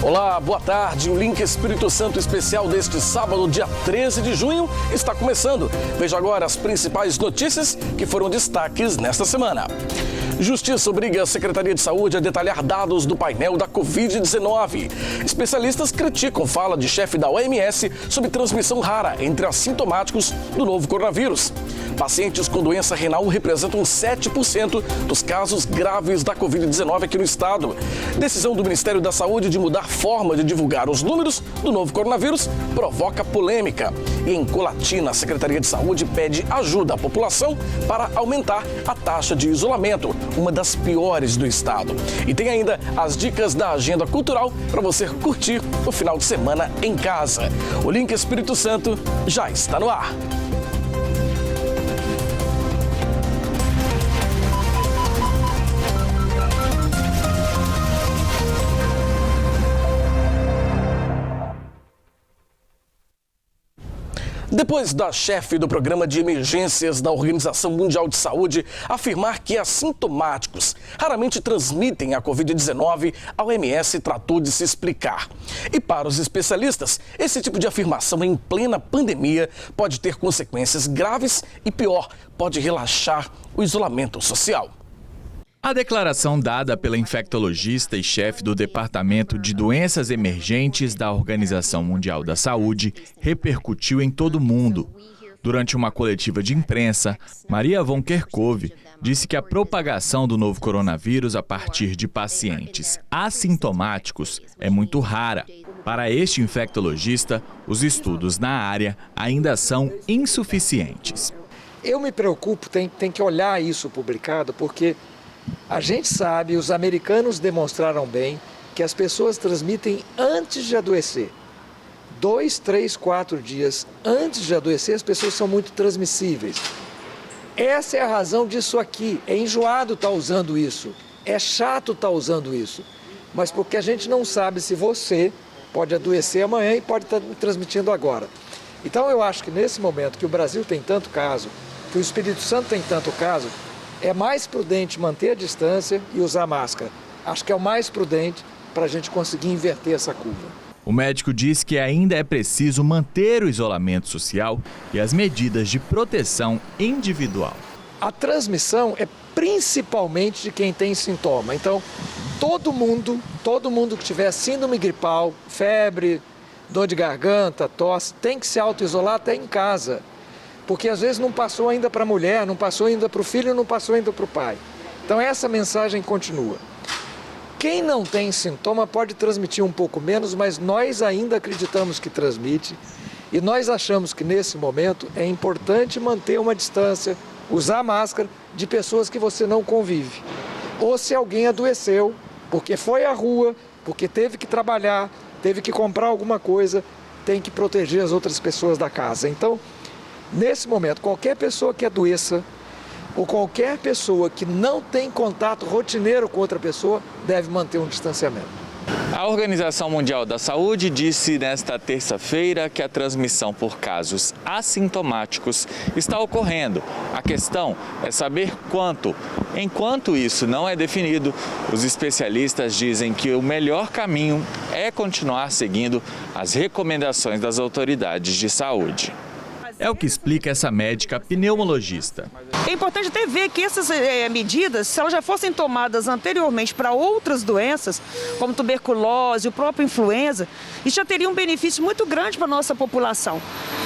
Olá, boa tarde. O Link Espírito Santo especial deste sábado, dia 13 de junho, está começando. Veja agora as principais notícias que foram destaques nesta semana. Justiça obriga a Secretaria de Saúde a detalhar dados do painel da Covid-19. Especialistas criticam fala de chefe da OMS sobre transmissão rara entre assintomáticos do novo coronavírus. Pacientes com doença renal representam 7% dos casos graves da Covid-19 aqui no estado. Decisão do Ministério da Saúde de mudar forma de divulgar os números do novo coronavírus provoca polêmica. E em Colatina, a Secretaria de Saúde pede ajuda à população para aumentar a taxa de isolamento, uma das piores do estado. E tem ainda as dicas da agenda cultural para você curtir no final de semana em casa. O Link Espírito Santo já está no ar. Depois da chefe do Programa de Emergências da Organização Mundial de Saúde afirmar que assintomáticos raramente transmitem a Covid-19, a OMS tratou de se explicar. E para os especialistas, esse tipo de afirmação em plena pandemia pode ter consequências graves e, pior, pode relaxar o isolamento social. A declaração dada pela infectologista e chefe do Departamento de Doenças Emergentes da Organização Mundial da Saúde repercutiu em todo o mundo. Durante uma coletiva de imprensa, Maria von Kerkhove disse que a propagação do novo coronavírus a partir de pacientes assintomáticos é muito rara. Para este infectologista, os estudos na área ainda são insuficientes. Eu me preocupo, tem que olhar isso publicado, porque a gente sabe, os americanos demonstraram bem que as pessoas transmitem antes de adoecer. 2, 3, 4 dias antes de adoecer, as pessoas são muito transmissíveis. Essa é a razão disso aqui. É enjoado estar usando isso, é chato estar usando isso. Mas porque a gente não sabe se você pode adoecer amanhã e pode estar transmitindo agora. Então eu acho que nesse momento que o Brasil tem tanto caso, que o Espírito Santo tem tanto caso, é mais prudente manter a distância e usar máscara. Acho que é o mais prudente para a gente conseguir inverter essa curva. O médico diz que ainda é preciso manter o isolamento social e as medidas de proteção individual. A transmissão é principalmente de quem tem sintoma. Então, todo mundo que tiver síndrome gripal, febre, dor de garganta, tosse, tem que se auto-isolar até em casa. Porque às vezes não passou ainda para a mulher, não passou ainda para o filho, não passou ainda para o pai. Então essa mensagem continua. Quem não tem sintoma pode transmitir um pouco menos, mas nós ainda acreditamos que transmite. E nós achamos que nesse momento é importante manter uma distância, usar máscara de pessoas que você não convive. Ou se alguém adoeceu, porque foi à rua, porque teve que trabalhar, teve que comprar alguma coisa, tem que proteger as outras pessoas da casa. Então, nesse momento, qualquer pessoa que adoeça ou qualquer pessoa que não tem contato rotineiro com outra pessoa deve manter um distanciamento. A Organização Mundial da Saúde disse nesta terça-feira que a transmissão por casos assintomáticos está ocorrendo. A questão é saber quanto. Enquanto isso não é definido, os especialistas dizem que o melhor caminho é continuar seguindo as recomendações das autoridades de saúde. É o que explica essa médica pneumologista. É importante até ver que essas medidas, se elas já fossem tomadas anteriormente para outras doenças, como tuberculose, o próprio influenza, isso já teria um benefício muito grande para a nossa população.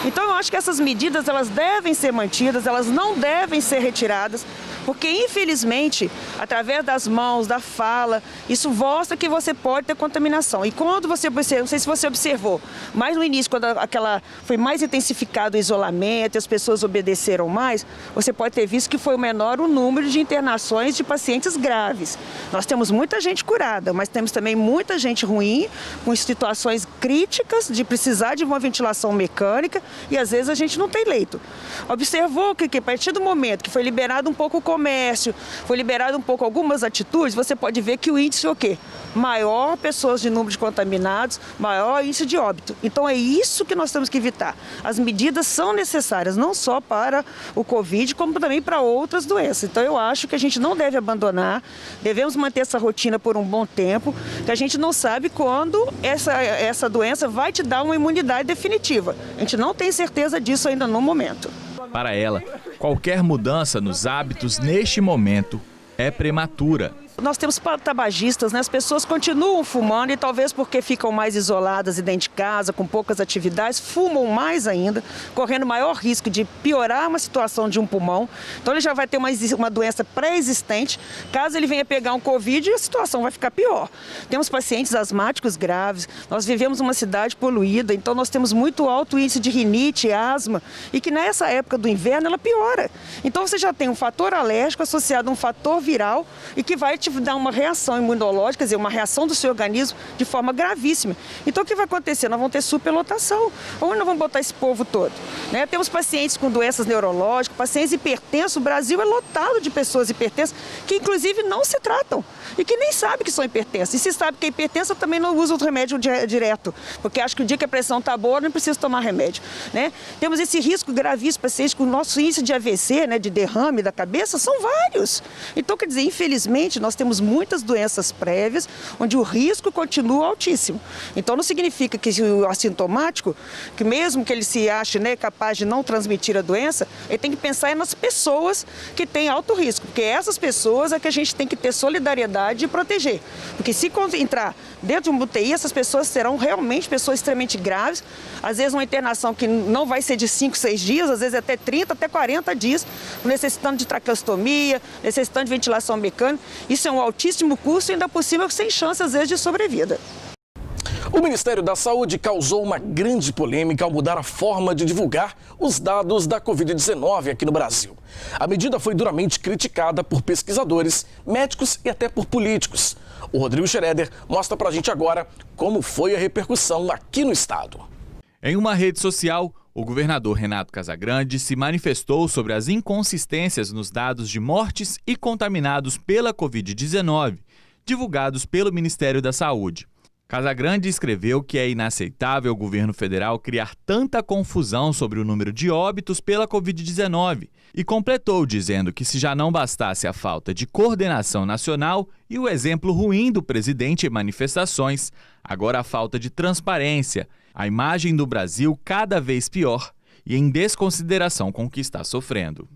Então eu acho que essas medidas elas devem ser mantidas, elas não devem ser retiradas, porque infelizmente, através das mãos, da fala, isso mostra que você pode ter contaminação. E quando você observa, não sei se você observou, mas no início, quando foi mais intensificado o isolamento, as pessoas obedeceram mais, você pode ter visto que foi menor o número de internações de pacientes graves. Nós temos muita gente curada, mas temos também muita gente ruim, com situações críticas de precisar de uma ventilação mecânica e às vezes a gente não tem leito. Observou que a partir do momento que foi liberado um pouco o comércio, foi liberado um pouco algumas atitudes, você pode ver que o índice é o quê? Maior pessoas de número de contaminados, maior índice de óbito. Então é isso que nós temos que evitar. As medidas são necessárias, não só para o Covid, como também para outras doenças. Então eu acho que a gente não deve abandonar, devemos manter essa rotina por um bom tempo, que a gente não sabe quando essa doença vai te dar uma imunidade definitiva. A gente não tem certeza disso ainda no momento. Para ela, qualquer mudança nos hábitos neste momento é prematura. Nós temos tabagistas, né? As pessoas continuam fumando e talvez porque ficam mais isoladas e dentro de casa, com poucas atividades, fumam mais ainda, correndo maior risco de piorar uma situação de um pulmão. Então ele já vai ter uma doença pré-existente. Caso ele venha pegar um Covid, a situação vai ficar pior. Temos pacientes asmáticos graves, nós vivemos uma cidade poluída, então nós temos muito alto índice de rinite, asma, e que nessa época do inverno ela piora. Então você já tem um fator alérgico associado a um fator viral e que vai te dar uma reação imunológica, quer dizer, uma reação do seu organismo de forma gravíssima. Então o que vai acontecer? Nós vamos ter superlotação. Onde nós vamos botar esse povo todo? Né? Temos pacientes com doenças neurológicas, pacientes hipertensos. O Brasil é lotado de pessoas hipertensas que inclusive não se tratam e que nem sabem que são hipertensas. E se sabe que é hipertensa, também não usa o remédio direto, porque acha que o dia que a pressão está boa, não precisa tomar remédio. Né? Temos esse risco gravíssimo, pacientes com o nosso índice de AVC, né, de derrame da cabeça, são vários. Então, quer dizer, infelizmente, nós temos muitas doenças prévias onde o risco continua altíssimo. Então não significa que o assintomático, que mesmo que ele se ache, né, capaz de não transmitir a doença, ele tem que pensar nas pessoas que têm alto risco, porque essas pessoas é que a gente tem que ter solidariedade e proteger. Porque se entrar dentro de uma UTI, essas pessoas serão realmente pessoas extremamente graves, às vezes uma internação que não vai ser de 5, 6 dias, às vezes até 30, até 40 dias, necessitando de traqueostomia, necessitando de ventilação mecânica. Isso é um altíssimo custo e ainda por cima sem chance, às vezes, de sobrevida. O Ministério da Saúde causou uma grande polêmica ao mudar a forma de divulgar os dados da Covid-19 aqui no Brasil. A medida foi duramente criticada por pesquisadores, médicos e até por políticos. O Rodrigo Schroeder mostra pra gente agora como foi a repercussão aqui no estado. Em uma rede social, o governador Renato Casagrande se manifestou sobre as inconsistências nos dados de mortes e contaminados pela Covid-19, divulgados pelo Ministério da Saúde. Casagrande escreveu que é inaceitável o governo federal criar tanta confusão sobre o número de óbitos pela Covid-19 e completou dizendo que se já não bastasse a falta de coordenação nacional e o exemplo ruim do presidente em manifestações, agora a falta de transparência, a imagem do Brasil cada vez pior e em desconsideração com o que está sofrendo.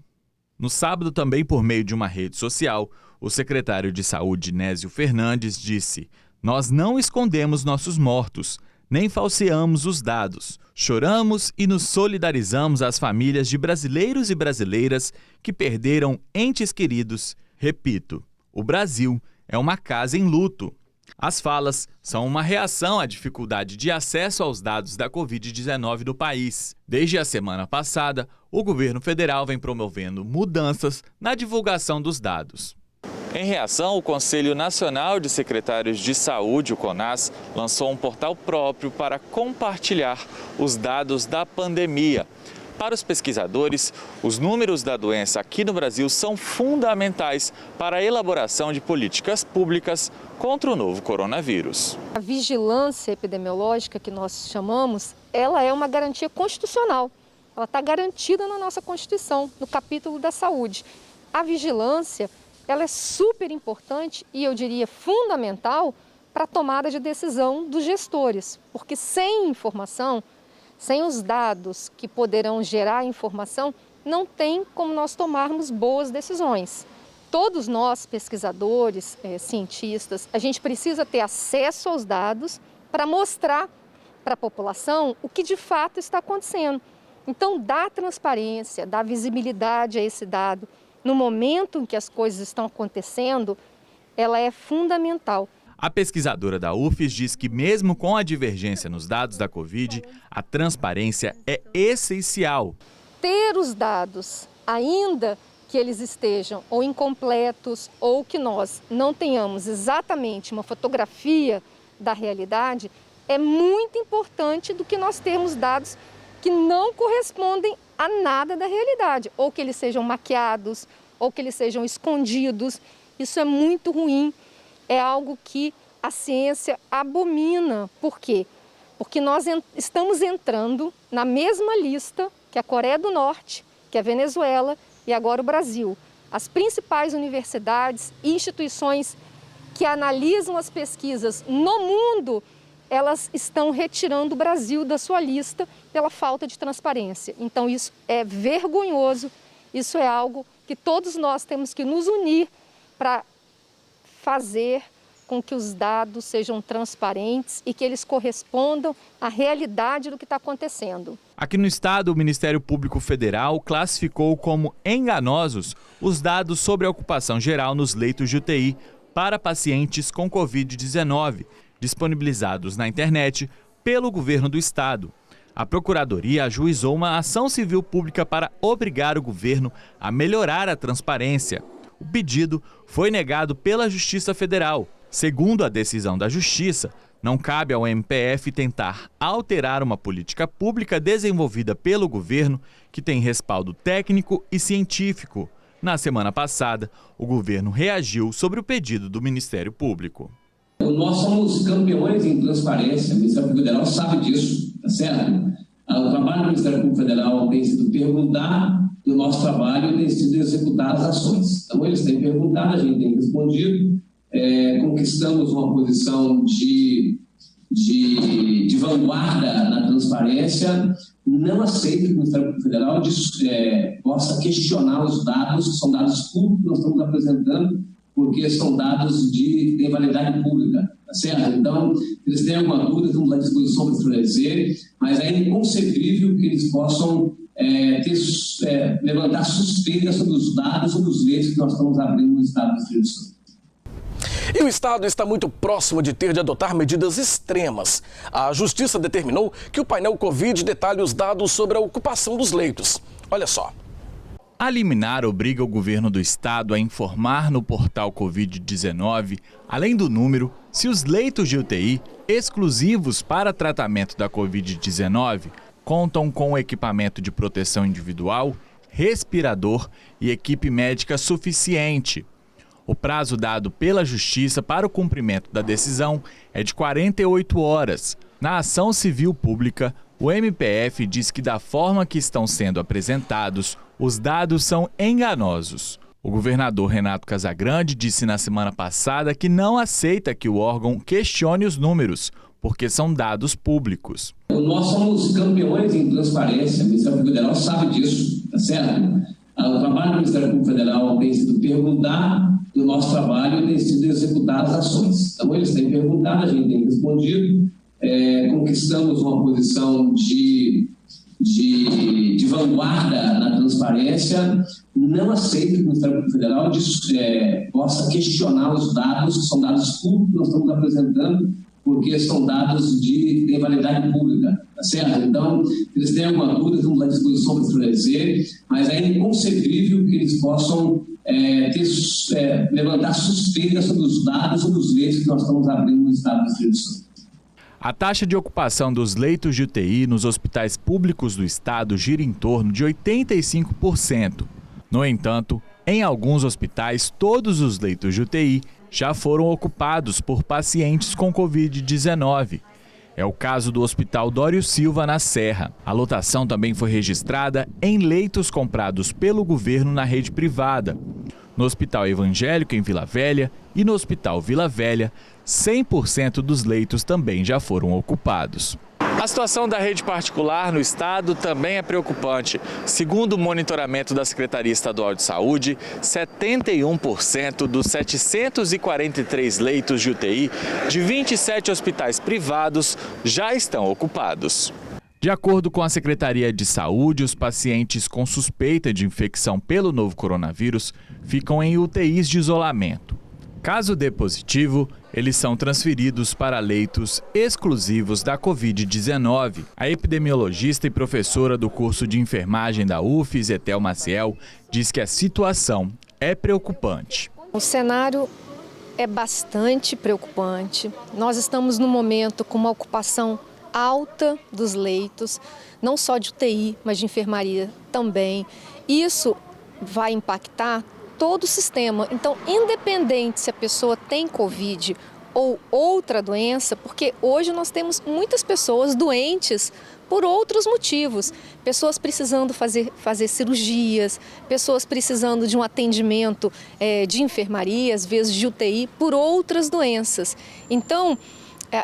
No sábado, também por meio de uma rede social, o secretário de Saúde, Nésio Fernandes, disse: "Nós não escondemos nossos mortos, nem falseamos os dados. Choramos e nos solidarizamos às famílias de brasileiros e brasileiras que perderam entes queridos. Repito, o Brasil é uma casa em luto." As falas são uma reação à dificuldade de acesso aos dados da Covid-19 do país. Desde a semana passada, o governo federal vem promovendo mudanças na divulgação dos dados. Em reação, o Conselho Nacional de Secretários de Saúde, o CONAS, lançou um portal próprio para compartilhar os dados da pandemia. Para os pesquisadores, os números da doença aqui no Brasil são fundamentais para a elaboração de políticas públicas contra o novo coronavírus. A vigilância epidemiológica, que nós chamamos, ela é uma garantia constitucional. Ela está garantida na nossa Constituição, no capítulo da saúde. A vigilância, ela é super importante e, eu diria, fundamental para a tomada de decisão dos gestores, porque sem informação, sem os dados que poderão gerar informação, não tem como nós tomarmos boas decisões. Todos nós, pesquisadores, cientistas, a gente precisa ter acesso aos dados para mostrar para a população o que de fato está acontecendo. Então, dar transparência, dar visibilidade a esse dado, no momento em que as coisas estão acontecendo, ela é fundamental. A pesquisadora da UFES diz que mesmo com a divergência nos dados da Covid, a transparência é essencial. Ter os dados, ainda que eles estejam ou incompletos ou que nós não tenhamos exatamente uma fotografia da realidade, é muito importante do que nós termos dados que não correspondem a nada da realidade, ou que eles sejam maquiados, ou que eles sejam escondidos. Isso é muito ruim, é algo que a ciência abomina. Por quê? Porque nós estamos entrando na mesma lista que a Coreia do Norte, que a Venezuela e agora o Brasil. As principais universidades e instituições que analisam as pesquisas no mundo, elas estão retirando o Brasil da sua lista pela falta de transparência. Então isso é vergonhoso, isso é algo que todos nós temos que nos unir para fazer com que os dados sejam transparentes e que eles correspondam à realidade do que está acontecendo. Aqui no estado, o Ministério Público Federal classificou como enganosos os dados sobre a ocupação geral nos leitos de UTI para pacientes com Covid-19, disponibilizados na internet pelo governo do estado. A Procuradoria ajuizou uma ação civil pública para obrigar o governo a melhorar a transparência. O pedido foi negado pela Justiça Federal. Segundo a decisão da Justiça, não cabe ao MPF tentar alterar uma política pública desenvolvida pelo governo que tem respaldo técnico e científico. Na semana passada, o governo reagiu sobre o pedido do Ministério Público. Nós somos campeões em transparência, o Ministério Público Federal sabe disso, tá certo? O trabalho do Ministério Público Federal tem sido perguntar do nosso trabalho e tem sido executar as ações. Então, eles têm perguntado, a gente tem respondido. Conquistamos uma posição de vanguarda na transparência. Não aceito que o Ministério Público Federal possa questionar os dados, que são dados públicos que nós estamos apresentando, porque são dados de validade pública, tá certo? Então, se eles têm alguma dúvida, estamos à disposição para esclarecer, mas é inconcebível que eles possam levantar suspeitas sobre os dados, sobre os leitos que nós estamos abrindo no estado do Espírito Santo. E o estado está muito próximo de ter de adotar medidas extremas. A Justiça determinou que o painel Covid detalhe os dados sobre a ocupação dos leitos. Olha só. A liminar obriga o governo do estado a informar no portal Covid-19, além do número, se os leitos de UTI exclusivos para tratamento da Covid-19 contam com equipamento de proteção individual, respirador e equipe médica suficiente. O prazo dado pela Justiça para o cumprimento da decisão é de 48 horas. Na ação civil pública, o MPF diz que da forma que estão sendo apresentados, os dados são enganosos. O governador Renato Casagrande disse na semana passada que não aceita que o órgão questione os números, porque são dados públicos. Nós somos campeões em transparência, o Ministério Público Federal sabe disso, tá certo? O trabalho do Ministério Público Federal tem sido perguntar do nosso trabalho e tem sido executar as ações. Então, eles têm perguntado, a gente tem respondido. Conquistamos uma posição de vanguarda na transparência. Não aceito que o Ministério Público Federal possa questionar os dados, que são dados públicos que nós estamos apresentando, porque são dados de validade pública, tá certo? Então, se eles têm alguma dúvida, estamos à disposição para esclarecer, mas é inconcebível que eles possam levantar suspeitas sobre os dados, sobre os leitos que nós estamos abrindo no estado do Espírito Santo. A taxa de ocupação dos leitos de UTI nos hospitais públicos do estado gira em torno de 85%. No entanto, em alguns hospitais, todos os leitos de UTI já foram ocupados por pacientes com Covid-19. É o caso do Hospital Dório Silva, na Serra. A lotação também foi registrada em leitos comprados pelo governo na rede privada. No Hospital Evangélico, em Vila Velha, e no Hospital Vila Velha, 100% dos leitos também já foram ocupados. A situação da rede particular no estado também é preocupante. Segundo o monitoramento da Secretaria Estadual de Saúde, 71% dos 743 leitos de UTI de 27 hospitais privados já estão ocupados. De acordo com a Secretaria de Saúde, os pacientes com suspeita de infecção pelo novo coronavírus ficam em UTIs de isolamento. Caso dê positivo, eles são transferidos para leitos exclusivos da Covid-19. A epidemiologista e professora do curso de enfermagem da UFES, Etel Maciel, diz que a situação é preocupante. O cenário é bastante preocupante. Nós estamos num momento com uma ocupação alta dos leitos, não só de UTI, mas de enfermaria também. Isso vai impactar todo o sistema. Então, independente se a pessoa tem Covid ou outra doença, porque hoje nós temos muitas pessoas doentes por outros motivos, pessoas precisando fazer cirurgias, pessoas precisando de um atendimento de enfermaria, às vezes de UTI, por outras doenças. Então,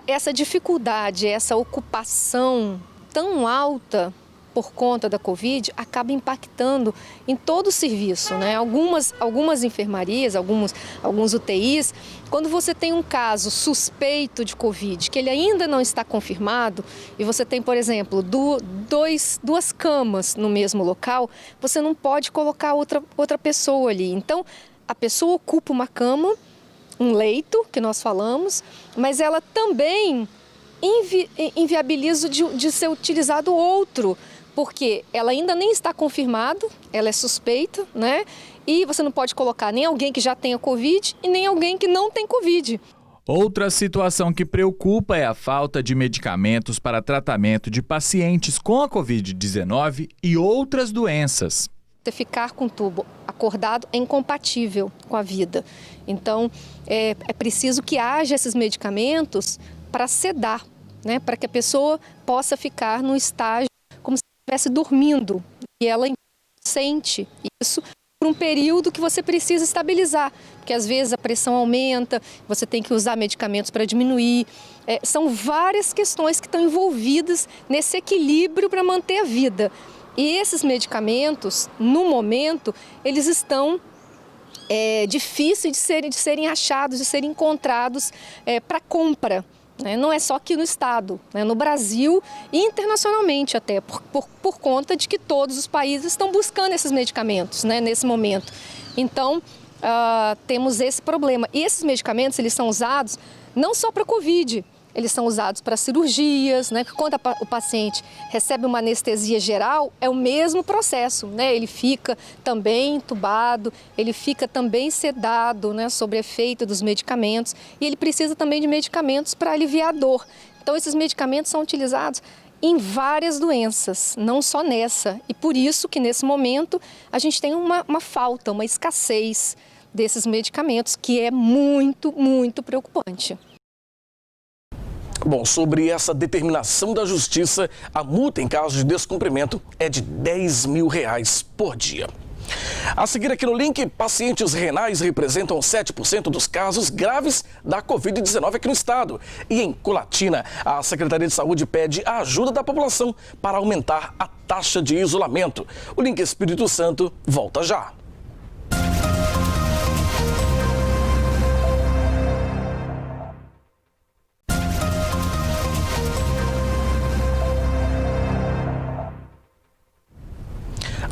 essa dificuldade, essa ocupação tão alta por conta da Covid, acaba impactando em todo o serviço, né? Algumas enfermarias, alguns UTIs, quando você tem um caso suspeito de Covid, que ele ainda não está confirmado, e você tem, por exemplo, duas camas no mesmo local, você não pode colocar outra pessoa ali. Então, a pessoa ocupa uma cama, um leito, que nós falamos, mas ela também inviabiliza de ser utilizado outro, porque ela ainda nem está confirmado, ela é suspeita, né? E você não pode colocar nem alguém que já tenha Covid e nem alguém que não tem Covid. Outra situação que preocupa é a falta de medicamentos para tratamento de pacientes com a Covid-19 e outras doenças. Ficar com o tubo acordado é incompatível com a vida. Então, é preciso que haja esses medicamentos para sedar, né? Para que a pessoa possa ficar no estágio como se estivesse dormindo. E ela sente isso por um período que você precisa estabilizar. Porque às vezes a pressão aumenta, você tem que usar medicamentos para diminuir. São várias questões que estão envolvidas nesse equilíbrio para manter a vida. E esses medicamentos, no momento, eles estão difíceis de serem achados, de serem encontrados para compra. Não é só aqui no estado, né? No Brasil e internacionalmente até, por conta de que todos os países estão buscando esses medicamentos, né, nesse momento. Então, temos esse problema. E esses medicamentos, eles são usados não só para Covid, eles são usados para cirurgias, né? Quando o paciente recebe uma anestesia geral, é o mesmo processo, né? Ele fica também entubado, ele fica também sedado, né? Sob efeito dos medicamentos, e ele precisa também de medicamentos para aliviar a dor. Então, esses medicamentos são utilizados em várias doenças, não só nessa. E por isso que, nesse momento, a gente tem uma falta, uma escassez desses medicamentos, que é muito, muito preocupante. Bom, sobre essa determinação da Justiça, a multa em caso de descumprimento é de R$10 mil por dia. A seguir aqui no link, pacientes renais representam 7% dos casos graves da Covid-19 aqui no estado. E em Colatina, a Secretaria de Saúde pede a ajuda da população para aumentar a taxa de isolamento. O link Espírito Santo volta já.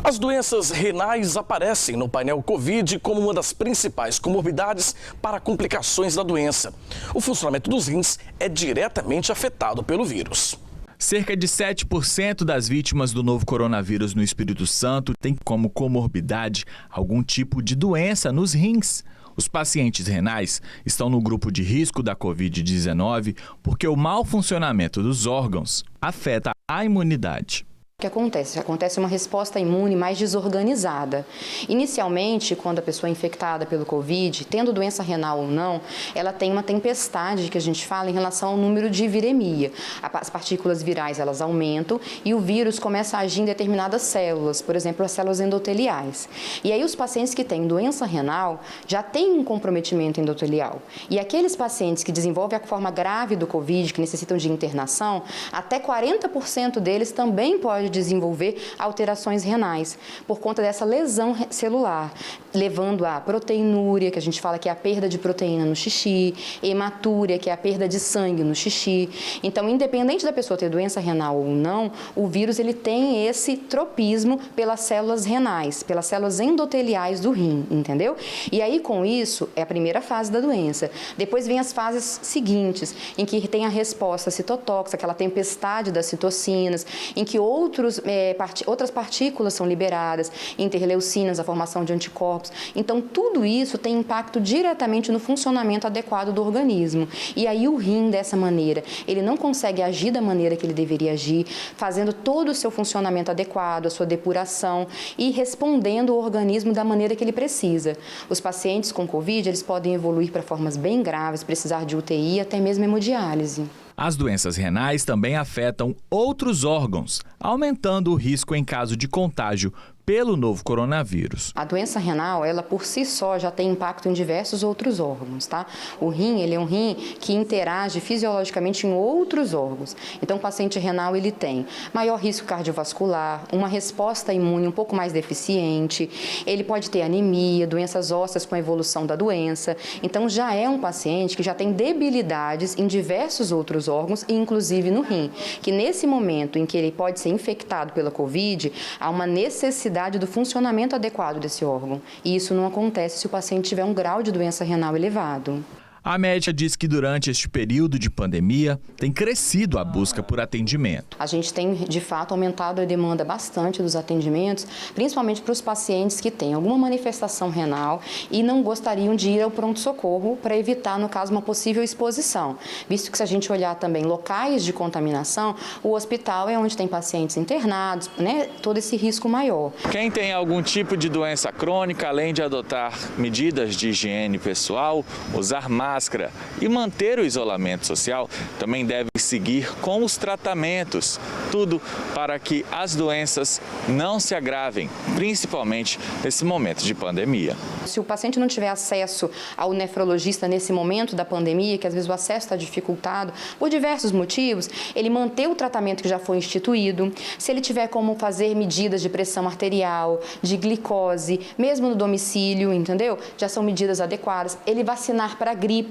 As doenças renais aparecem no painel Covid como uma das principais comorbidades para complicações da doença. O funcionamento dos rins é diretamente afetado pelo vírus. Cerca de 7% das vítimas do novo coronavírus no Espírito Santo têm como comorbidade algum tipo de doença nos rins. Os pacientes renais estão no grupo de risco da Covid-19 porque o mau funcionamento dos órgãos afeta a imunidade. O que acontece? Acontece uma resposta imune mais desorganizada. Inicialmente, quando a pessoa é infectada pelo Covid, tendo doença renal ou não, ela tem uma tempestade que a gente fala em relação ao número de viremia. As partículas virais, elas aumentam e o vírus começa a agir em determinadas células, por exemplo, as células endoteliais. E aí os pacientes que têm doença renal já têm um comprometimento endotelial. E aqueles pacientes que desenvolvem a forma grave do Covid, que necessitam de internação, até 40% deles também podem desenvolver alterações renais por conta dessa lesão celular, levando a proteinúria, que a gente fala que é a perda de proteína no xixi, hematúria, que é a perda de sangue no xixi. Então, independente da pessoa ter doença renal ou não, o vírus ele tem esse tropismo pelas células renais, pelas células endoteliais do rim, entendeu? E aí, com isso, é a primeira fase da doença. Depois vem as fases seguintes, em que tem a resposta citotóxica, aquela tempestade das citocinas, em que outros outras partículas são liberadas, interleucinas, a formação de anticorpos. Então, tudo isso tem impacto diretamente no funcionamento adequado do organismo. E aí o rim, dessa maneira, ele não consegue agir da maneira que ele deveria agir, fazendo todo o seu funcionamento adequado, a sua depuração e respondendo o organismo da maneira que ele precisa. Os pacientes com Covid, eles podem evoluir para formas bem graves, precisar de UTI, até mesmo hemodiálise. As doenças renais também afetam outros órgãos, aumentando o risco em caso de contágio pelo novo coronavírus. A doença renal, ela por si só já tem impacto em diversos outros órgãos, tá? O rim, ele é um rim que interage fisiologicamente em outros órgãos. Então, o paciente renal, ele tem maior risco cardiovascular, uma resposta imune um pouco mais deficiente, ele pode ter anemia, doenças ósseas com a evolução da doença. Então, já é um paciente que já tem debilidades em diversos outros órgãos, inclusive no rim, que nesse momento em que ele pode ser infectado pela Covid, há uma necessidade do funcionamento adequado desse órgão. E isso não acontece se o paciente tiver um grau de doença renal elevado. A médica diz que durante este período de pandemia tem crescido a busca por atendimento. A gente tem, de fato, aumentado a demanda bastante dos atendimentos, principalmente para os pacientes que têm alguma manifestação renal e não gostariam de ir ao pronto-socorro para evitar, no caso, uma possível exposição. Visto que se a gente olhar também locais de contaminação, o hospital é onde tem pacientes internados, né? Todo esse risco maior. Quem tem algum tipo de doença crônica, além de adotar medidas de higiene pessoal, usar máscara e manter o isolamento social, também deve seguir com os tratamentos. Tudo para que as doenças não se agravem, principalmente nesse momento de pandemia. Se o paciente não tiver acesso ao nefrologista nesse momento da pandemia, que às vezes o acesso está dificultado por diversos motivos, ele manter o tratamento que já foi instituído. Se ele tiver como fazer medidas de pressão arterial, de glicose, mesmo no domicílio, entendeu? Já são medidas adequadas. Ele vacinar para gripe.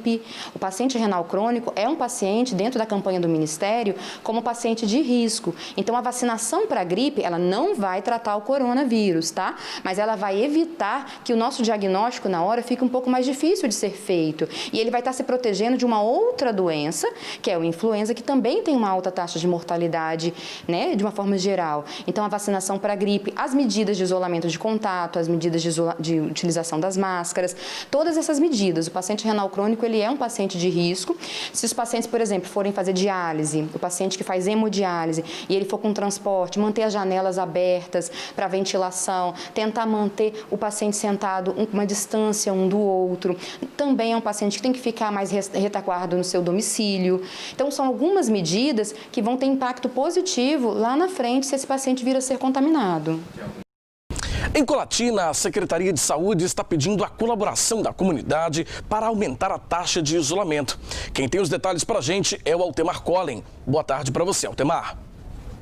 O paciente renal crônico é um paciente, dentro da campanha do Ministério, como paciente de risco. Então, a vacinação para a gripe, ela não vai tratar o coronavírus, tá? Mas ela vai evitar que o nosso diagnóstico, na hora, fique um pouco mais difícil de ser feito. E ele vai estar se protegendo de uma outra doença, que é o influenza, que também tem uma alta taxa de mortalidade, né? De uma forma geral. Então, a vacinação para a gripe, as medidas de isolamento de contato, as medidas de utilização das máscaras, todas essas medidas. O paciente renal crônico, ele é um paciente de risco. Se os pacientes, por exemplo, forem fazer diálise, o paciente que faz hemodiálise e ele for com transporte, manter as janelas abertas para ventilação, tentar manter o paciente sentado uma distância um do outro. Também é um paciente que tem que ficar mais retaguardo no seu domicílio. Então, são algumas medidas que vão ter impacto positivo lá na frente se esse paciente vir a ser contaminado. Em Colatina, a Secretaria de Saúde está pedindo a colaboração da comunidade para aumentar a taxa de isolamento. Quem tem os detalhes para a gente é o Altemar Collen. Boa tarde para você, Altemar.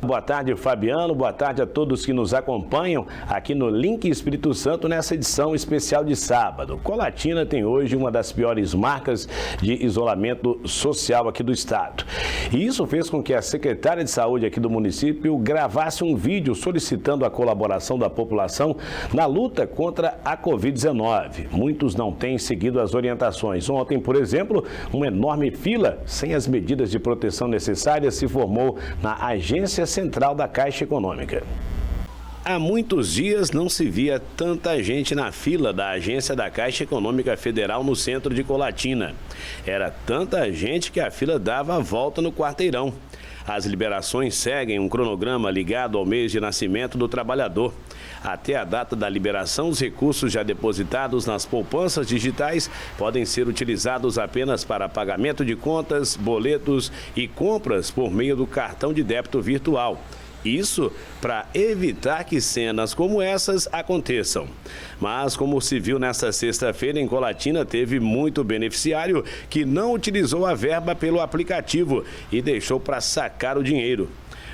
Boa tarde, Fabiano. Boa tarde a todos que nos acompanham aqui no Link Espírito Santo nessa edição especial de sábado. Colatina tem hoje uma das piores marcas de isolamento social aqui do estado. E isso fez com que a secretária de saúde aqui do município gravasse um vídeo solicitando a colaboração da população na luta contra a Covid-19. Muitos não têm seguido as orientações. Ontem, por exemplo, uma enorme fila sem as medidas de proteção necessárias se formou na Agência Central da Caixa Econômica. Há muitos dias não se via tanta gente na fila da agência da Caixa Econômica Federal no centro de Colatina. Era tanta gente que a fila dava a volta no quarteirão. As liberações seguem um cronograma ligado ao mês de nascimento do trabalhador. Até a data da liberação, os recursos já depositados nas poupanças digitais podem ser utilizados apenas para pagamento de contas, boletos e compras por meio do cartão de débito virtual. Isso para evitar que cenas como essas aconteçam. Mas, como se viu nesta sexta-feira em Colatina, teve muito beneficiário que não utilizou a verba pelo aplicativo e deixou para sacar o dinheiro.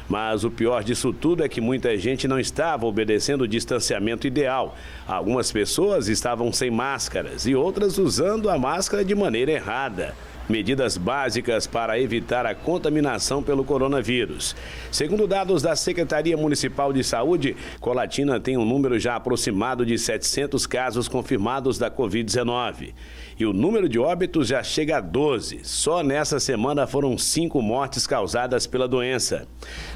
Mas o pior disso tudo é que muita gente não estava obedecendo o distanciamento ideal. Algumas pessoas estavam sem máscaras e outras usando a máscara de maneira errada. medidas básicas para evitar a contaminação pelo coronavírus. Segundo dados da Secretaria Municipal de Saúde, Colatina tem um número já aproximado de 700 casos confirmados da Covid-19. E o número de óbitos já chega a 12. Só nessa semana foram 5 mortes causadas pela doença.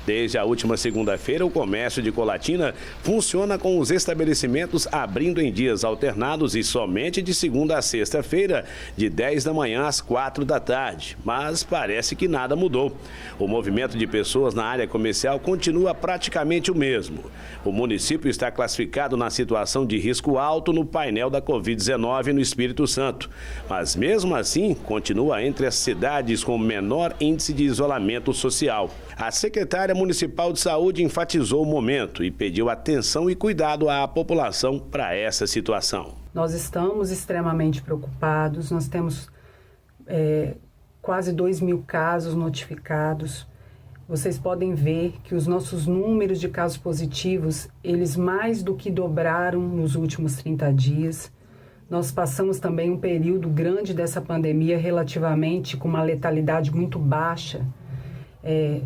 Desde a última segunda-feira, o comércio de Colatina funciona com os estabelecimentos abrindo em dias alternados e somente de segunda a sexta-feira, de 10 da manhã às 4 da tarde. Mas parece que nada mudou. O movimento de pessoas na área comercial continua praticamente o mesmo. O município está classificado na situação de risco alto no painel da Covid-19 no Espírito Santo. Mas mesmo assim, continua entre as cidades com menor índice de isolamento social. A secretária municipal de saúde enfatizou o momento e pediu atenção e cuidado à população para essa situação. Nós estamos extremamente preocupados, nós temos quase 2.000 casos notificados. Vocês podem ver que os nossos números de casos positivos, eles mais do que dobraram nos últimos 30 dias. Nós passamos também um período grande dessa pandemia relativamente com uma letalidade muito baixa.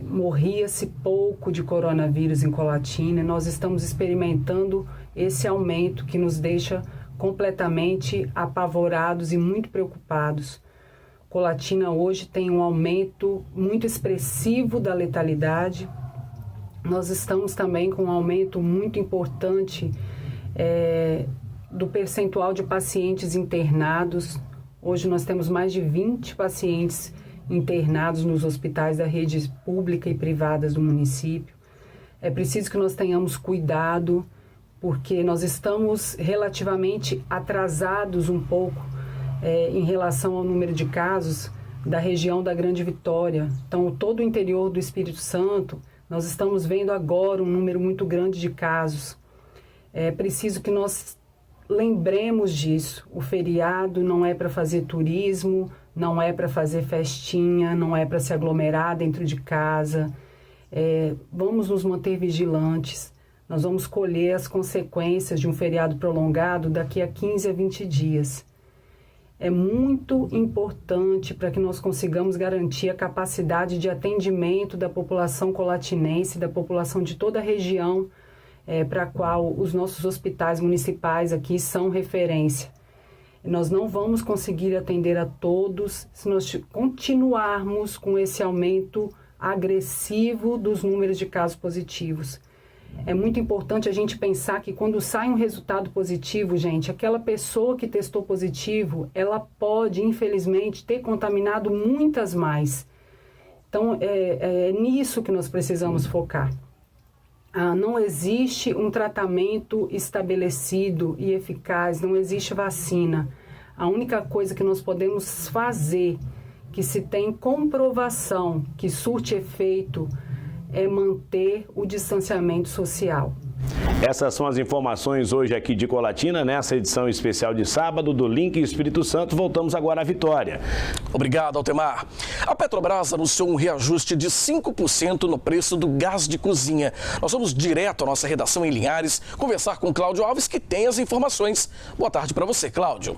Morria-se pouco de coronavírus em Colatina. Nós estamos experimentando esse aumento que nos deixa completamente apavorados e muito preocupados. Colatina hoje tem um aumento muito expressivo da letalidade. Nós estamos também com um aumento muito importante do percentual de pacientes internados. Hoje nós temos mais de 20 pacientes internados nos hospitais da rede pública e privadas do município. É preciso que nós tenhamos cuidado, porque nós estamos relativamente atrasados um pouco em relação ao número de casos da região da Grande Vitória. Então, todo o interior do Espírito Santo, nós estamos vendo agora um número muito grande de casos. É preciso que nós lembremos disso. O feriado não é para fazer turismo, não é para fazer festinha, não é para se aglomerar dentro de casa. Vamos nos manter vigilantes. Nós vamos colher as consequências de um feriado prolongado daqui a 15 a 20 dias. É muito importante para que nós consigamos garantir a capacidade de atendimento da população colatinense, da população de toda a região, para a qual os nossos hospitais municipais aqui são referência. Nós não vamos conseguir atender a todos se nós continuarmos com esse aumento agressivo dos números de casos positivos. É muito importante a gente pensar que quando sai um resultado positivo, gente, aquela pessoa que testou positivo, ela pode, infelizmente, ter contaminado muitas mais. Então, é nisso que nós precisamos focar. Não existe um tratamento estabelecido e eficaz, não existe vacina. A única coisa que nós podemos fazer, que se tem comprovação que surte efeito, é manter o distanciamento social. Essas são as informações hoje aqui de Colatina, nessa edição especial de sábado do Link Espírito Santo. Voltamos agora à Vitória. Obrigado, Altemar. A Petrobras anunciou um reajuste de 5% no preço do gás de cozinha. Nós vamos direto à nossa redação em Linhares conversar com Cláudio Alves, que tem as informações. Boa tarde para você, Cláudio.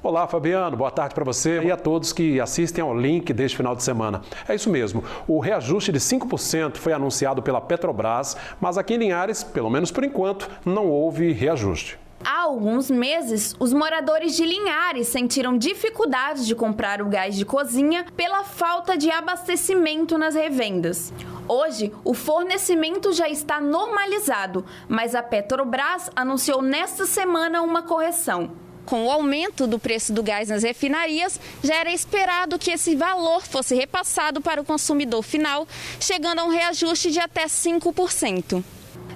Olá, Fabiano. Boa tarde para você e a todos que assistem ao Link deste final de semana. É isso mesmo. O reajuste de 5% foi anunciado pela Petrobras, mas aqui em Linhares, pelo menos por enquanto, não houve reajuste. Há alguns meses, os moradores de Linhares sentiram dificuldade de comprar o gás de cozinha pela falta de abastecimento nas revendas. Hoje, o fornecimento já está normalizado, mas a Petrobras anunciou nesta semana uma correção. Com o aumento do preço do gás nas refinarias, já era esperado que esse valor fosse repassado para o consumidor final, chegando a um reajuste de até 5%.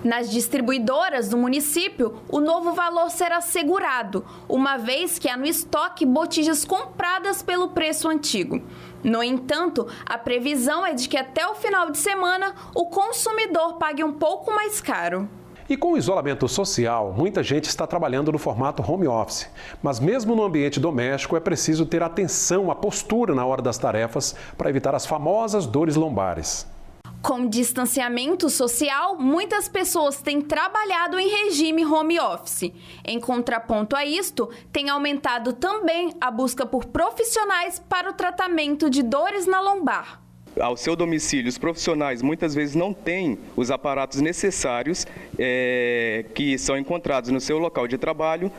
Nas distribuidoras do município, o novo valor será segurado, uma vez que há no estoque botijas compradas pelo preço antigo. No entanto, a previsão é de que até o final de semana o consumidor pague um pouco mais caro. E com o isolamento social, muita gente está trabalhando no formato home office. Mas mesmo no ambiente doméstico, é preciso ter atenção à postura na hora das tarefas para evitar as famosas dores lombares. Com distanciamento social, muitas pessoas têm trabalhado em regime home office. Em contraponto a isto, tem aumentado também a busca por profissionais para o tratamento de dores na lombar. Ao seu domicílio, os profissionais muitas vezes não têm os aparatos necessários que são encontrados no seu local de trabalho,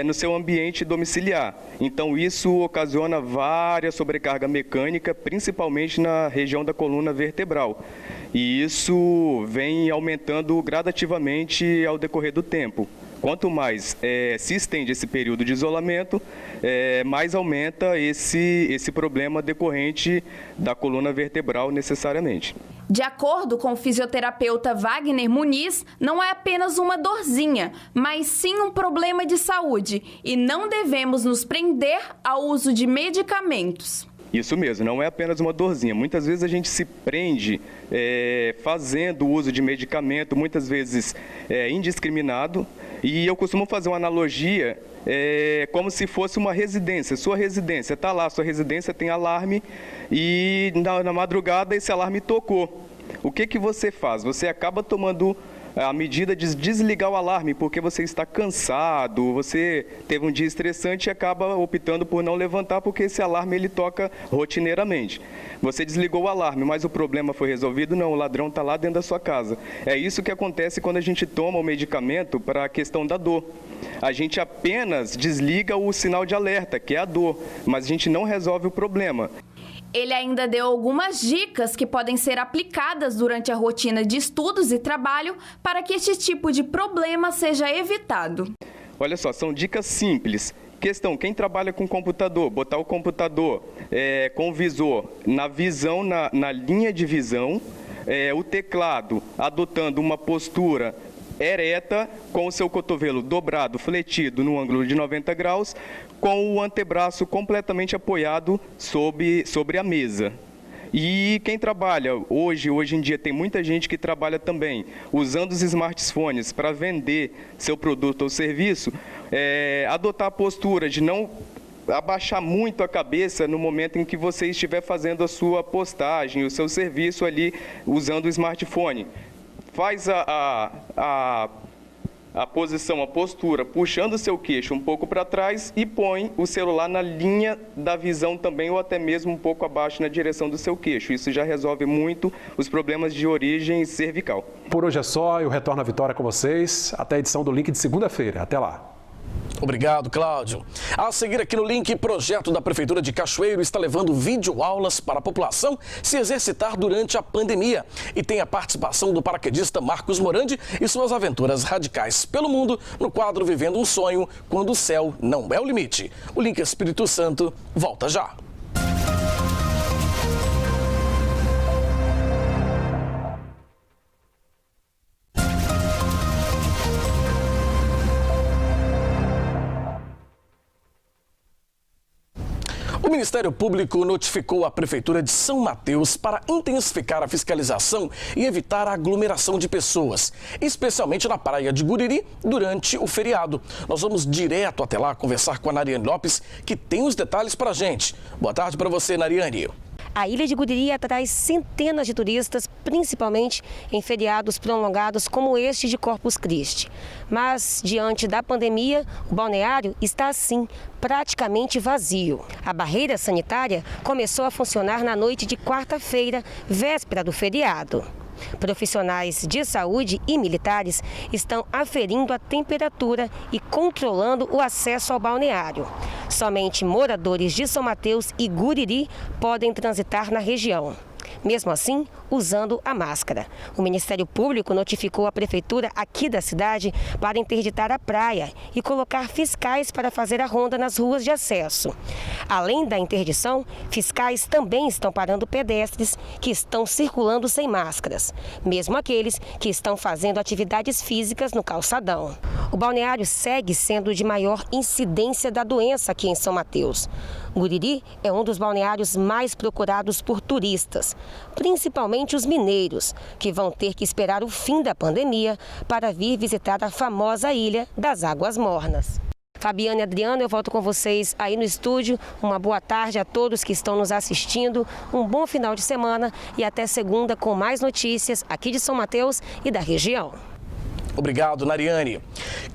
no seu ambiente domiciliar. Então isso ocasiona várias sobrecarga mecânica, principalmente na região da coluna vertebral. E isso vem aumentando gradativamente ao decorrer do tempo. Quanto mais se estende esse período de isolamento, mais aumenta esse problema decorrente da coluna vertebral necessariamente. De acordo com o fisioterapeuta Wagner Muniz, não é apenas uma dorzinha, mas sim um problema de saúde e não devemos nos prender ao uso de medicamentos. Isso mesmo, não é apenas uma dorzinha. Muitas vezes a gente se prende fazendo uso de medicamento, muitas vezes indiscriminado. E eu costumo fazer uma analogia como se fosse uma residência. Sua residência está lá, sua residência tem alarme e na madrugada esse alarme tocou. O que você faz? Você acaba tomando a medida de desligar o alarme porque você está cansado, você teve um dia estressante e acaba optando por não levantar porque esse alarme ele toca rotineiramente. Você desligou o alarme, mas o problema foi resolvido? Não, o ladrão está lá dentro da sua casa. É isso que acontece quando a gente toma o medicamento para a questão da dor. A gente apenas desliga o sinal de alerta, que é a dor, mas a gente não resolve o problema. Ele ainda deu algumas dicas que podem ser aplicadas durante a rotina de estudos e trabalho para que este tipo de problema seja evitado. Olha só, são dicas simples. Questão, quem trabalha com computador, botar o computador com o visor na visão, na linha de visão, o teclado adotando uma postura ereta, com o seu cotovelo dobrado, fletido no ângulo de 90 graus, com o antebraço completamente apoiado sobre a mesa. E quem trabalha hoje em dia, tem muita gente que trabalha também usando os smartphones para vender seu produto ou serviço, adotar a postura de não abaixar muito a cabeça no momento em que você estiver fazendo a sua postagem, o seu serviço ali usando o smartphone. Faz a posição, a postura, puxando o seu queixo um pouco para trás e põe o celular na linha da visão também, ou até mesmo um pouco abaixo na direção do seu queixo. Isso já resolve muito os problemas de origem cervical. Por hoje é só, eu retorno à Vitória com vocês até a edição do Link de segunda-feira. Até lá. Obrigado, Cláudio. A seguir aqui no Link, projeto da Prefeitura de Cachoeiro está levando videoaulas para a população se exercitar durante a pandemia. E tem a participação do paraquedista Marcos Morandi e suas aventuras radicais pelo mundo no quadro Vivendo um Sonho, quando o céu não é o limite. O Link Espírito Santo volta já. O Ministério Público notificou a Prefeitura de São Mateus para intensificar a fiscalização e evitar a aglomeração de pessoas, especialmente na praia de Guriri, durante o feriado. Nós vamos direto até lá conversar com a Nariane Lopes, que tem os detalhes para a gente. Boa tarde para você, Nariane. A ilha de Guriri atrai centenas de turistas, principalmente em feriados prolongados como este de Corpus Christi. Mas, diante da pandemia, o balneário está assim, praticamente vazio. A barreira sanitária começou a funcionar na noite de quarta-feira, véspera do feriado. Profissionais de saúde e militares estão aferindo a temperatura e controlando o acesso ao balneário. Somente moradores de São Mateus e Guriri podem transitar na região. Mesmo assim, usando a máscara. O Ministério Público notificou a Prefeitura aqui da cidade para interditar a praia e colocar fiscais para fazer a ronda nas ruas de acesso. Além da interdição, fiscais também estão parando pedestres que estão circulando sem máscaras, mesmo aqueles que estão fazendo atividades físicas no calçadão. O balneário segue sendo de maior incidência da doença aqui em São Mateus. Guriri é um dos balneários mais procurados por turistas, principalmente os mineiros, que vão ter que esperar o fim da pandemia para vir visitar a famosa Ilha das Águas Mornas. Fabiana e Adriana, eu volto com vocês aí no estúdio. Uma boa tarde a todos que estão nos assistindo, um bom final de semana e até segunda com mais notícias aqui de São Mateus e da região. Obrigado, Nariane.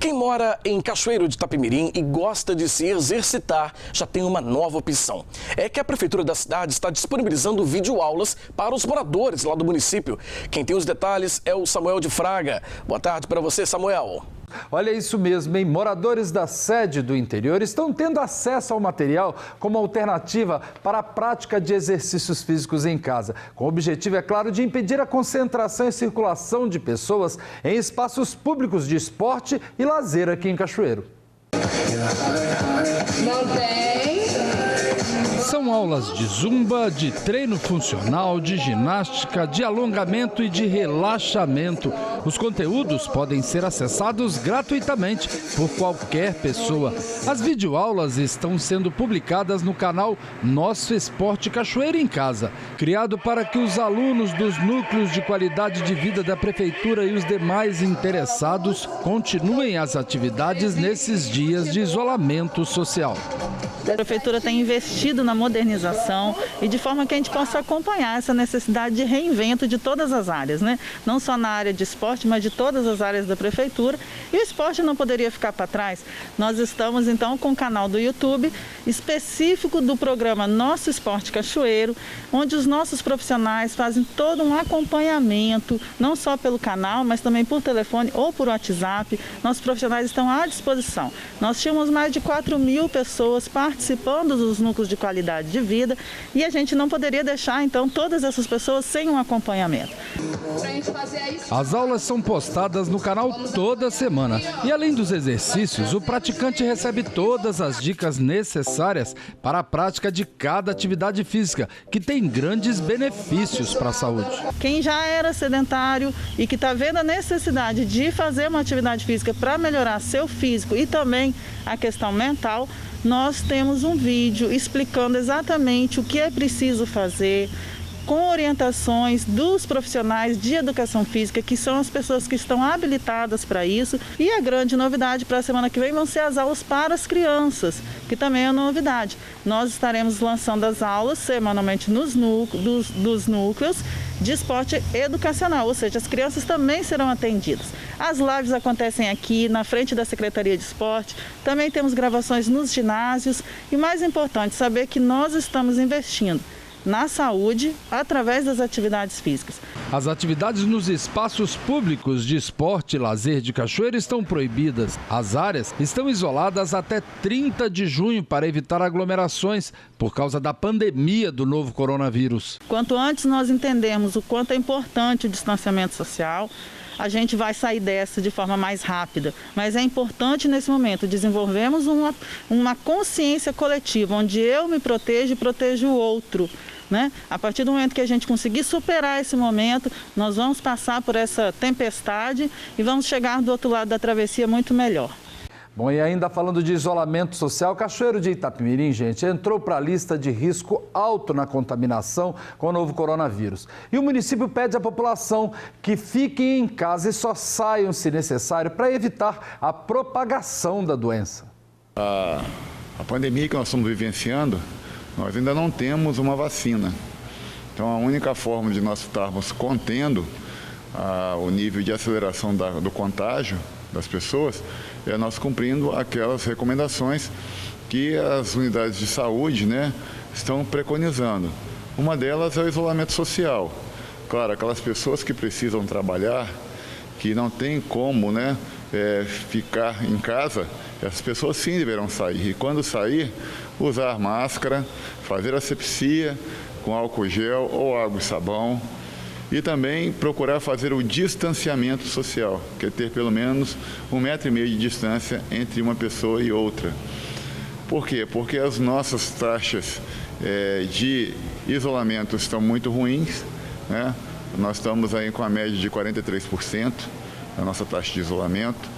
Quem mora em Cachoeiro de Itapemirim e gosta de se exercitar já tem uma nova opção. É que a Prefeitura da cidade está disponibilizando videoaulas para os moradores lá do município. Quem tem os detalhes é o Samuel de Fraga. Boa tarde para você, Samuel. Olha isso mesmo, hein? Moradores da sede do interior estão tendo acesso ao material como alternativa para a prática de exercícios físicos em casa. Com o objetivo, é claro, de impedir a concentração e circulação de pessoas em espaços públicos de esporte e lazer aqui em Cachoeiro. São aulas de zumba, de treino funcional, de ginástica, de alongamento e de relaxamento. Os conteúdos podem ser acessados gratuitamente por qualquer pessoa. As videoaulas estão sendo publicadas no canal Nosso Esporte Cachoeiro em Casa, criado para que os alunos dos núcleos de qualidade de vida da Prefeitura e os demais interessados continuem as atividades nesses dias de isolamento social. A Prefeitura tem investido na modernização e de forma que a gente possa acompanhar essa necessidade de reinvento de todas as áreas, né? Não só na área de esporte, mas de todas as áreas da Prefeitura. E o esporte não poderia ficar para trás. Nós estamos então com um canal do YouTube específico do programa Nosso Esporte Cachoeiro, onde os nossos profissionais fazem todo um acompanhamento, não só pelo canal, mas também por telefone ou por WhatsApp. Nossos profissionais estão à disposição. Nós tínhamos mais de 4.000 pessoas participando dos núcleos de qualidade de vida e a gente não poderia deixar então todas essas pessoas sem um acompanhamento. As aulas são postadas no canal toda semana e além dos exercícios, o praticante recebe todas as dicas necessárias para a prática de cada atividade física, que tem grandes benefícios para a saúde. Quem já era sedentário e que está vendo a necessidade de fazer uma atividade física para melhorar seu físico e também a questão mental, nós temos um vídeo explicando exatamente o que é preciso fazer, com orientações dos profissionais de educação física, que são as pessoas que estão habilitadas para isso. E a grande novidade para a semana que vem vão ser as aulas para as crianças, que também é novidade. Nós estaremos lançando as aulas semanalmente nos dos núcleos de esporte educacional, ou seja, as crianças também serão atendidas. As lives acontecem aqui na frente da Secretaria de Esporte, também temos gravações nos ginásios e, mais importante, saber que nós estamos investindo na saúde através das atividades físicas. As atividades nos espaços públicos de esporte e lazer de Cachoeiro estão proibidas. As áreas estão isoladas até 30 de junho para evitar aglomerações por causa da pandemia do novo coronavírus. Quanto antes nós entendermos o quanto é importante o distanciamento social, a gente vai sair dessa de forma mais rápida. Mas é importante nesse momento desenvolvermos uma consciência coletiva, onde eu me protejo e protejo o outro. Né? A partir do momento que a gente conseguir superar esse momento, nós vamos passar por essa tempestade e vamos chegar do outro lado da travessia muito melhor. Bom, e ainda falando de isolamento social, Cachoeiro de Itapemirim, gente, entrou para a lista de risco alto na contaminação com o novo coronavírus. E o município pede à população que fiquem em casa e só saiam se necessário para evitar a propagação da doença. A pandemia que nós estamos vivenciando, nós ainda não temos uma vacina. Então, a única forma de nós estarmos contendo o nível de aceleração do contágio das pessoas é nós cumprindo aquelas recomendações que as unidades de saúde, né, estão preconizando. Uma delas é o isolamento social. Claro, aquelas pessoas que precisam trabalhar, que não tem como, né, ficar em casa, essas pessoas sim deverão sair. E quando sair, usar máscara, fazer asepsia com álcool gel ou água e sabão. E também procurar fazer o distanciamento social, que é ter pelo menos 1,5 metro de distância entre uma pessoa e outra. Por quê? Porque as nossas taxas de isolamento estão muito ruins, né? Nós estamos aí com a média de 43%, a nossa taxa de isolamento,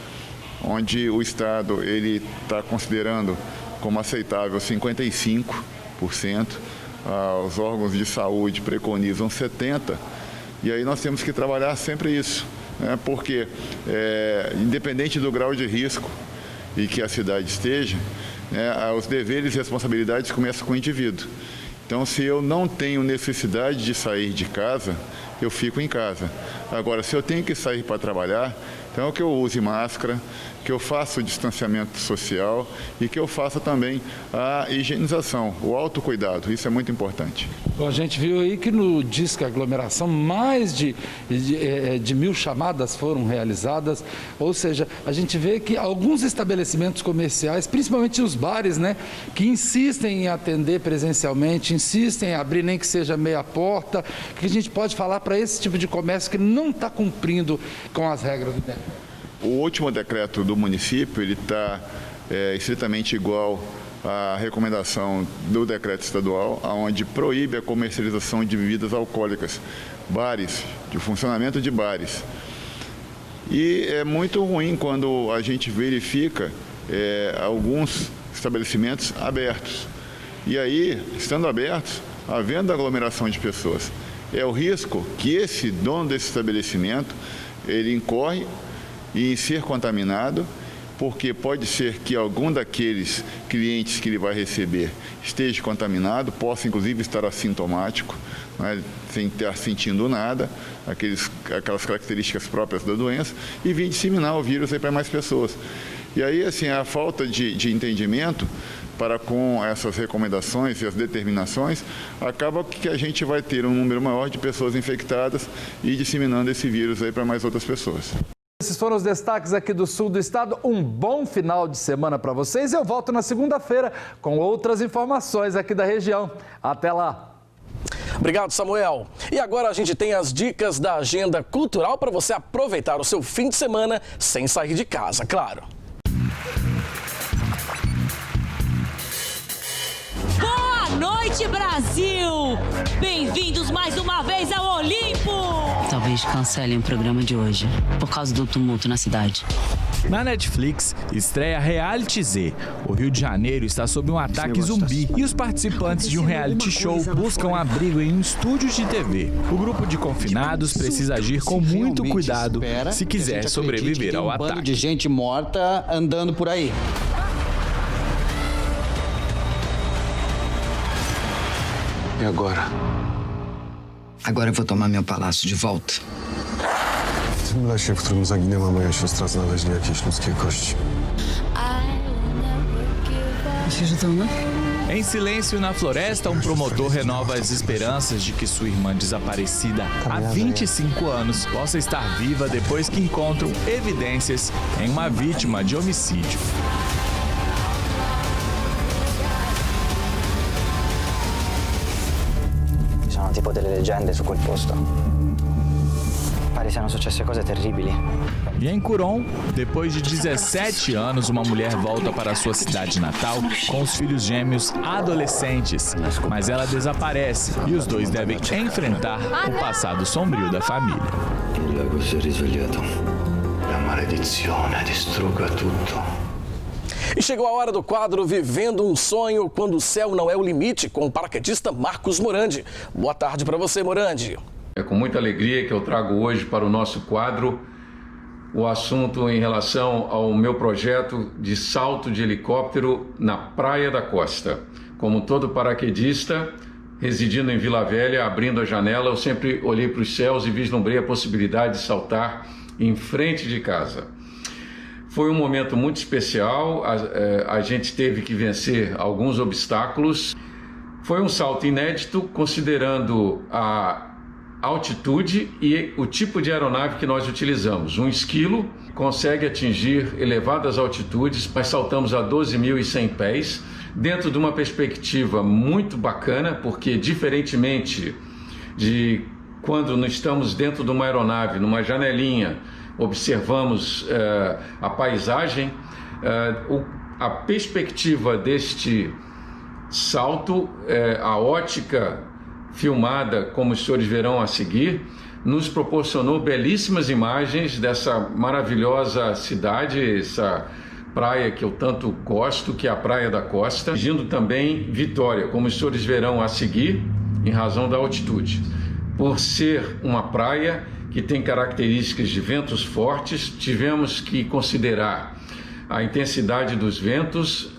onde o Estado ele está considerando como aceitável 55%, os órgãos de saúde preconizam 70%, e aí nós temos que trabalhar sempre isso, né? Porque independente do grau de risco e que a cidade esteja, né, os deveres e responsabilidades começam com o indivíduo. Então, se eu não tenho necessidade de sair de casa, eu fico em casa. Agora, se eu tenho que sair para trabalhar, então que eu use máscara, que eu faça o distanciamento social e que eu faça também a higienização, o autocuidado. Isso é muito importante. Bom, a gente viu aí que no Disque Aglomeração mais de 1.000 chamadas foram realizadas, ou seja, a gente vê que alguns estabelecimentos comerciais, principalmente os bares, né, que insistem em atender presencialmente, insistem em abrir nem que seja meia porta, que a gente pode falar para esse tipo de comércio que não está cumprindo com as regras do decreto. O último decreto do município, ele está estritamente igual à recomendação do decreto estadual, onde proíbe a comercialização de bebidas alcoólicas, bares, de funcionamento de bares. E é muito ruim quando a gente verifica alguns estabelecimentos abertos. E aí, estando abertos, havendo aglomeração de pessoas, é o risco que esse dono desse estabelecimento, ele incorre em ser contaminado, porque pode ser que algum daqueles clientes que ele vai receber esteja contaminado, possa inclusive estar assintomático, né, sem estar sentindo nada, aquelas características próprias da doença, e vir disseminar o vírus para mais pessoas. E aí, assim, a falta de entendimento para com essas recomendações e as determinações, acaba que a gente vai ter um número maior de pessoas infectadas e disseminando esse vírus aí para mais outras pessoas. Esses foram os destaques aqui do sul do estado. Um bom final de semana para vocês. Eu volto na segunda-feira com outras informações aqui da região. Até lá! Obrigado, Samuel. E agora a gente tem as dicas da agenda cultural para você aproveitar o seu fim de semana sem sair de casa, claro. Boa noite, Brasil! Bem-vindos mais uma vez ao Olimpo! Talvez cancelem o programa de hoje, por causa do tumulto na cidade. Na Netflix, estreia Reality Z. O Rio de Janeiro está sob um ataque zumbi e os participantes de um reality show buscam abrigo em um estúdio de TV. O grupo de confinados precisa agir com muito cuidado se quiser sobreviver ao ataque. Um bando de gente morta andando por aí. E agora? Agora eu vou tomar meu palácio de volta. W tym lesie, w którym zaginęła moja siostra, znaleźli jakieś ludzkie kości. Em Silêncio na Floresta, um promotor renova as esperanças de que sua irmã desaparecida há 25 anos possa estar viva depois que encontram evidências em uma vítima de homicídio. Sono tipo delle leggende su quel posto. Pare siano successe cose terribili. E em Curom, depois de 17 anos, uma mulher volta para sua cidade natal com os filhos gêmeos adolescentes. Mas ela desaparece e os dois devem enfrentar o passado sombrio da família. Il lago si è risvegliato. La maledizione distrugga tutto. E chegou a hora do quadro Vivendo um Sonho, quando o céu não é o limite, com o paraquedista Marcos Morandi. Boa tarde para você, Morandi. É com muita alegria que eu trago hoje para o nosso quadro o assunto em relação ao meu projeto de salto de helicóptero na Praia da Costa. Como todo paraquedista, residindo em Vila Velha, abrindo a janela, eu sempre olhei para os céus e vislumbrei a possibilidade de saltar em frente de casa. Foi um momento muito especial, a gente teve que vencer alguns obstáculos. Foi um salto inédito, considerando a altitude e o tipo de aeronave que nós utilizamos. Um esquilo consegue atingir elevadas altitudes, mas saltamos a 12.100 pés, dentro de uma perspectiva muito bacana, porque diferentemente de quando nós estamos dentro de uma aeronave, numa janelinha, observamos a paisagem, a perspectiva deste salto, a ótica filmada, como os senhores verão a seguir, nos proporcionou belíssimas imagens dessa maravilhosa cidade, essa praia que eu tanto gosto, que é a Praia da Costa, atingindo também Vitória, como os senhores verão a seguir, em razão da altitude. Por ser uma praia que tem características de ventos fortes, tivemos que considerar a intensidade dos ventos,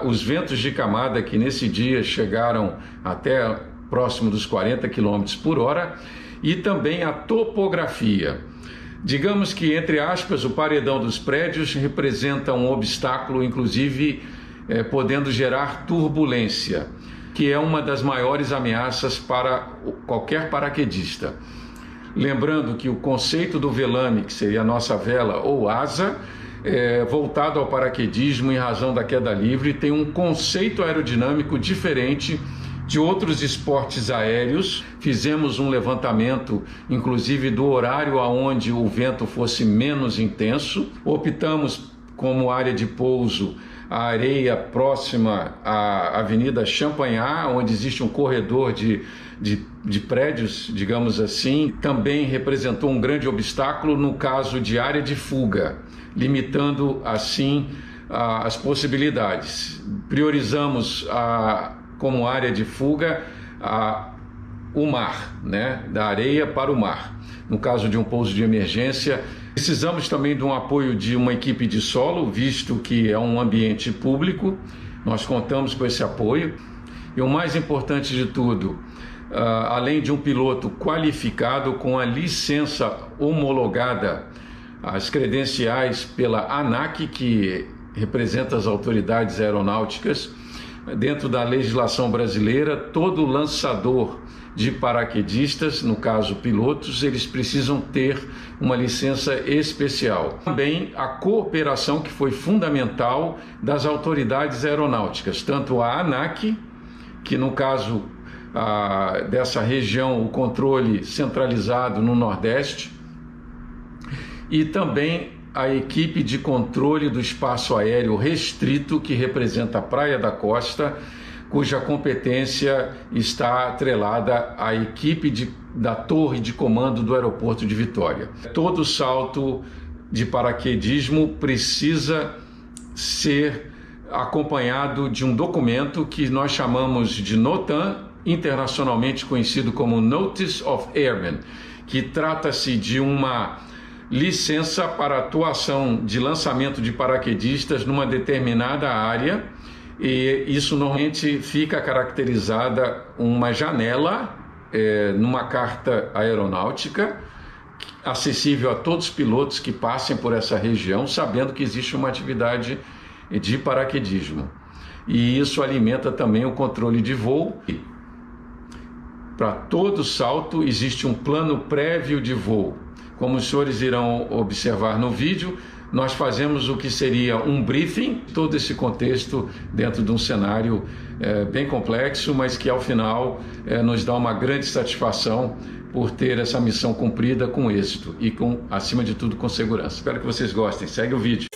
os ventos de camada que nesse dia chegaram até próximo dos 40 km por hora, e também a topografia. Digamos que, entre aspas, o paredão dos prédios representa um obstáculo, inclusive podendo gerar turbulência, que é uma das maiores ameaças para qualquer paraquedista. Lembrando que o conceito do velame, que seria a nossa vela ou asa, voltado ao paraquedismo em razão da queda livre, tem um conceito aerodinâmico diferente de outros esportes aéreos. Fizemos um levantamento, inclusive, do horário aonde o vento fosse menos intenso. Optamos como área de pouso a areia próxima à Avenida Champagnat, onde existe um corredor de prédios, digamos assim. Também representou um grande obstáculo no caso de área de fuga, limitando assim as possibilidades. Priorizamos como área de fuga o mar, né? Da areia para o mar. No caso de um pouso de emergência, precisamos também de um apoio de uma equipe de solo, visto que é um ambiente público. Nós contamos com esse apoio. E o mais importante de tudo, além de um piloto qualificado com a licença homologada, as credenciais pela ANAC, que representa as autoridades aeronáuticas, dentro da legislação brasileira, todo lançador de paraquedistas, no caso pilotos, eles precisam ter uma licença especial. Também a cooperação, que foi fundamental, das autoridades aeronáuticas, tanto a ANAC, que no caso dessa região, o controle centralizado no Nordeste, e também a equipe de controle do espaço aéreo restrito, que representa a Praia da Costa, cuja competência está atrelada à equipe da torre de comando do aeroporto de Vitória. Todo salto de paraquedismo precisa ser acompanhado de um documento que nós chamamos de NOTAM, internacionalmente conhecido como Notice of Airmen, que trata-se de uma licença para atuação de lançamento de paraquedistas numa determinada área, e isso normalmente fica caracterizada uma janela numa carta aeronáutica, acessível a todos os pilotos que passem por essa região, sabendo que existe uma atividade de paraquedismo. E isso alimenta também o controle de voo. Para todo salto existe um plano prévio de voo. Como os senhores irão observar no vídeo, nós fazemos o que seria um briefing, todo esse contexto dentro de um cenário bem complexo, mas que ao final nos dá uma grande satisfação por ter essa missão cumprida com êxito e, acima de tudo, com segurança. Espero que vocês gostem. Segue o vídeo.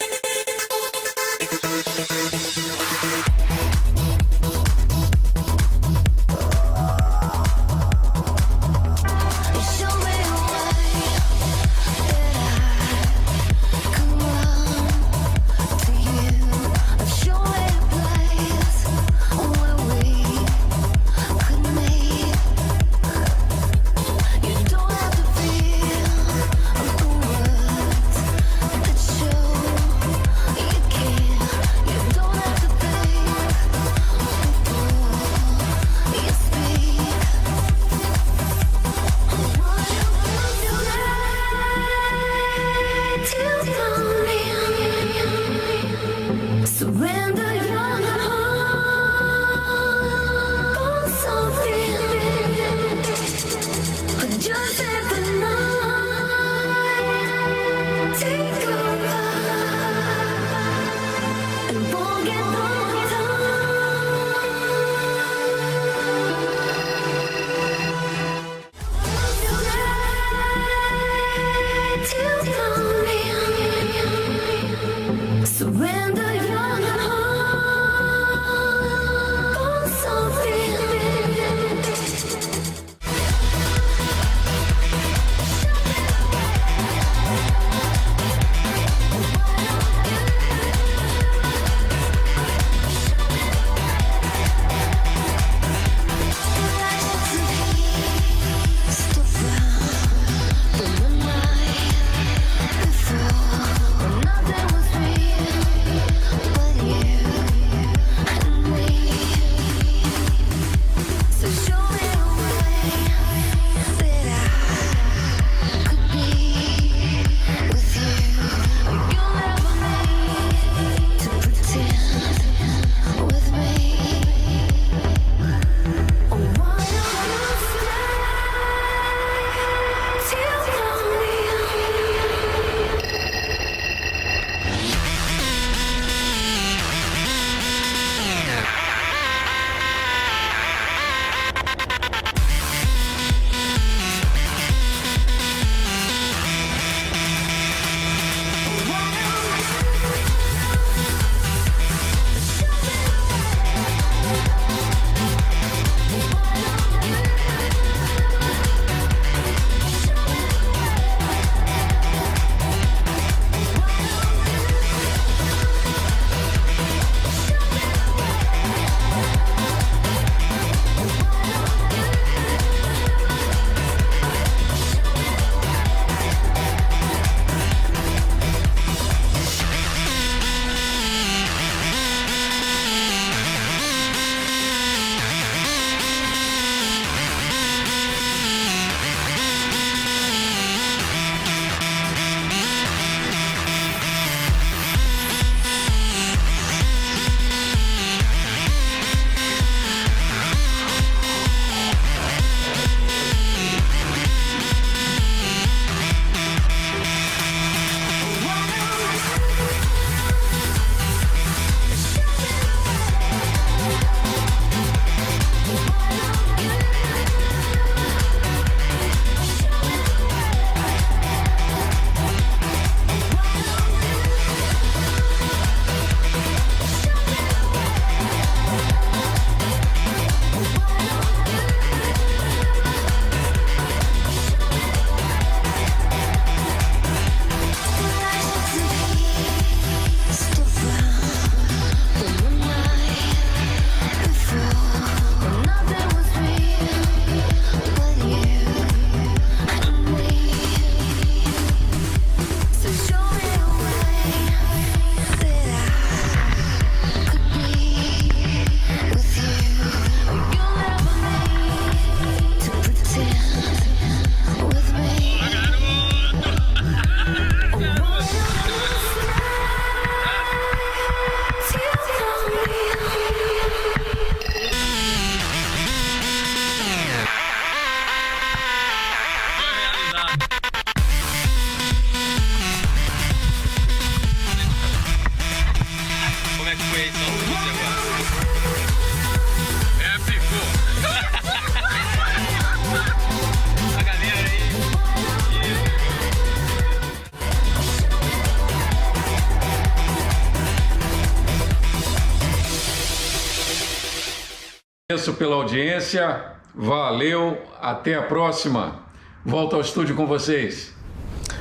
Agradeço pela audiência, valeu, até a próxima. Volto ao estúdio com vocês.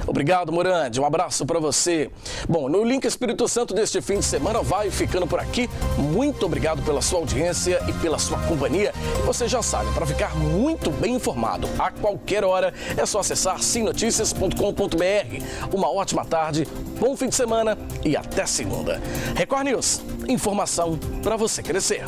Obrigado, Morandi. Um abraço para você. Bom, no Link Espírito Santo deste fim de semana vai ficando por aqui. Muito obrigado pela sua audiência e pela sua companhia. E você já sabe, para ficar muito bem informado a qualquer hora, é só acessar simnoticias.com.br. Uma ótima tarde, bom fim de semana e até segunda. Record News, informação para você crescer.